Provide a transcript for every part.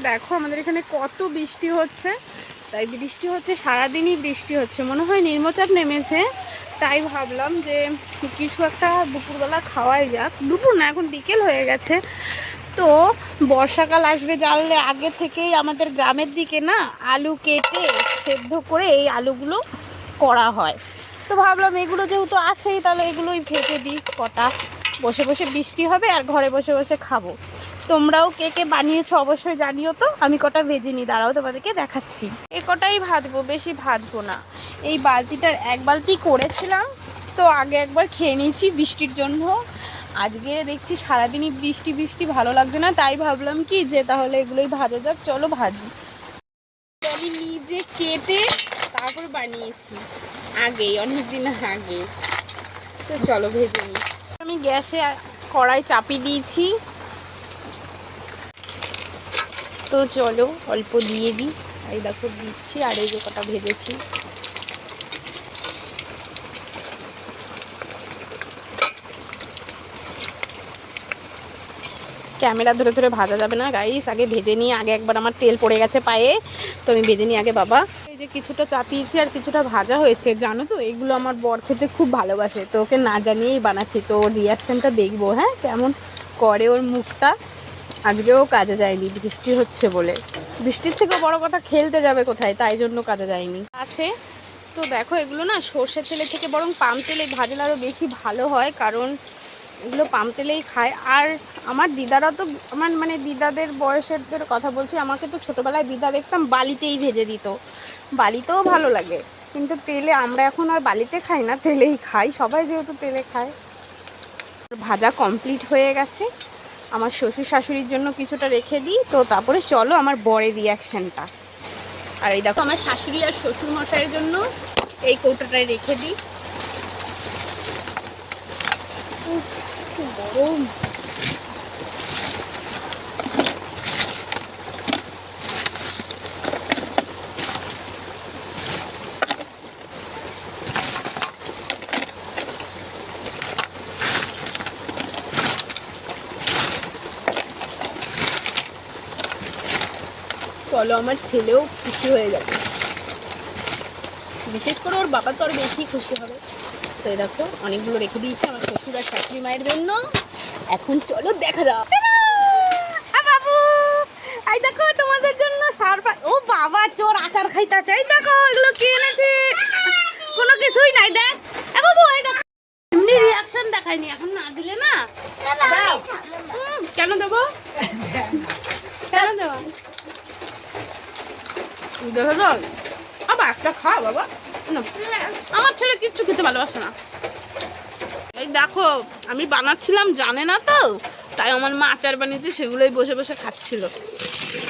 দেখো আমাদের এখানে কত বৃষ্টি হচ্ছে। তাই বৃষ্টি হচ্ছে, সারাদিনই বৃষ্টি হচ্ছে, মনে হয় নিম্নচাপ নেমেছে। তাই ভাবলাম যে কিছু একটা দুপুরবেলা খাওয়াই যাক। দুপুর না, এখন বিকেল হয়ে গেছে। তো বর্ষাকাল আসবে জানলে আগে থেকেই আমাদের গ্রামের দিকে না আলু কেটে সেদ্ধ করে এই আলুগুলো করা হয়। তো ভাবলাম এগুলো যেহেতু আছেই, তাহলে এগুলোই ভেজে দিই কটা। বসে বসে বৃষ্টি হবে আর ঘরে বসে বসে খাবো। তোমরাও কে কে বানিয়েছো অবশ্যই জানিও তো। আমি কটা ভেজে নিই, দাঁড়াও তোমাদেরকে দেখাচ্ছি। এই কটাই ভাজবো, বেশি ভাজবো না। এই বালতিটার এক বালতি করেছিলাম, তো আগে একবার খেয়ে নিয়েছি বৃষ্টির জন্য। আজকে দেখছি সারাদিনই বৃষ্টি বৃষ্টি, ভালো লাগছে না। তাই ভাবলাম কি যে তাহলে এগুলোই ভাজা যাক, চলো ভাজি। আমি নিজে কেটে তারপর বানিয়েছি আগেই, অনেকদিন আগে। তো চলো ভেজে নিই। আমি গ্যাসে কড়াই চাপিয়ে দিয়েছি, তো চলো অল্প দিয়ে দিই। এই দেখো দিচ্ছি, আর এই যে কটা ভেজেছি। ক্যামেরা ধরে ধরে ভাজা যাবে না গাইস, আগে ভেজে নিয়ে। আগে একবার আমার তেল পড়ে গেছে পায়ে, তো আমি ভেজে নিই আগে বাবা। এই যে কিছুটা চাপিয়েছি আর কিছুটা ভাজা হয়েছে, জানো তো এগুলো আমার বর খেতে খুব ভালোবাসে। তো ওকে না জানিয়েই বানাচ্ছি, তো ওর রিয়াকশানটা দেখবো, হ্যাঁ কেমন করে ওর মুখটা। আজকেও কাজে যায়নি বৃষ্টি হচ্ছে বলে। বৃষ্টির থেকেও বড় কথা, খেলতে যাবে কোথায়, তাই জন্য কাজে যায়নি আছে। তো দেখো এগুলো না সর্ষের তেলের থেকে বরং পাম তেলে ভাজলে আরও বেশি ভালো হয়, কারণ এগুলো পাম তেলেই খায়। আর আমার দিদারা তো, আমার মানে দিদাদের বয়সের কথা বলছি, আমাকে তো ছোটোবেলায় দিদা দেখতাম বালিতেই ভেজে দিত। বালিতেও ভালো লাগে, কিন্তু তেলে আমরা এখন আর বালিতে খাই না, তেলেই খাই। সবাই যেহেতু তেলে খায়। ভাজা কমপ্লিট হয়ে গেছে। আমার শ্বশুর শাশুড়ির জন্য কিছুটা রেখে দিই, তো তারপরে চলো আমার বরের রিয়াকশানটা। আর এই দেখো আমার শাশুড়ি আর শ্বশুর মশাইয়ের জন্য এই কৌটোটায় রেখে দিই। গরম। চলো আমার ছেলেও খুশি হয়ে যাবে, বিশেষ করে ওর বাবা তো আর বেশি খুশি হবে। তো এই দেখো অনেকগুলো রেখে দিয়েছি আমার শ্বশুর আর শাশুড়ি মায়ের জন্য। এখন চলো দেখা যাক। বাবু এই দেখো তোমাদের জন্য সারপ্রাইজ। ও বাবা, চোর আচার খাইতে চাই। দেখো এগুলো কি এনেছে, কোনো কিছুই নাই। দেখ বাবু, এই দেখো এমনি রিয়াকশন দেখায়নি, এখন না দিলে না। কেন দেবো, কেন দেবো, দেখো তো আবার একটা খা বাবা। আমার ছেলে কিচ্ছু খেতে ভালোবাসে না। এই দেখো আমি বানাচ্ছিলাম জানে না তো, তাই আমার মা আচার বানিয়েছে, সেগুলোই বসে বসে খাচ্ছিল,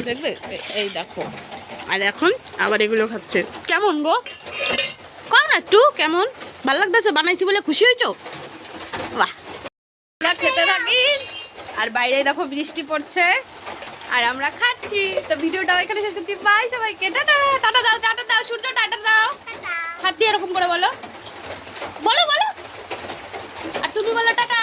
দেখবে। এই দেখো, আর এখন আবার এগুলো খাচ্ছে। কেমন গো, কম না একটু কেমন ভালো লাগতেছে? বানাইছি বলে খুশি হয়েছো? বাহ, আমরা খেতে থাকি আর বাইরে দেখো বৃষ্টি পড়ছে আর আমরা খাচ্ছি। তো ভিডিওটা এখানে শেষ করছি। বাই সবাইকে, টাটা। টাটা দাও, টাটা দাও, সূর্য টাটা দাও। হাত দিয়ে এরকম করে বলো, বলো বলো। আর তুমি বলো টাটা।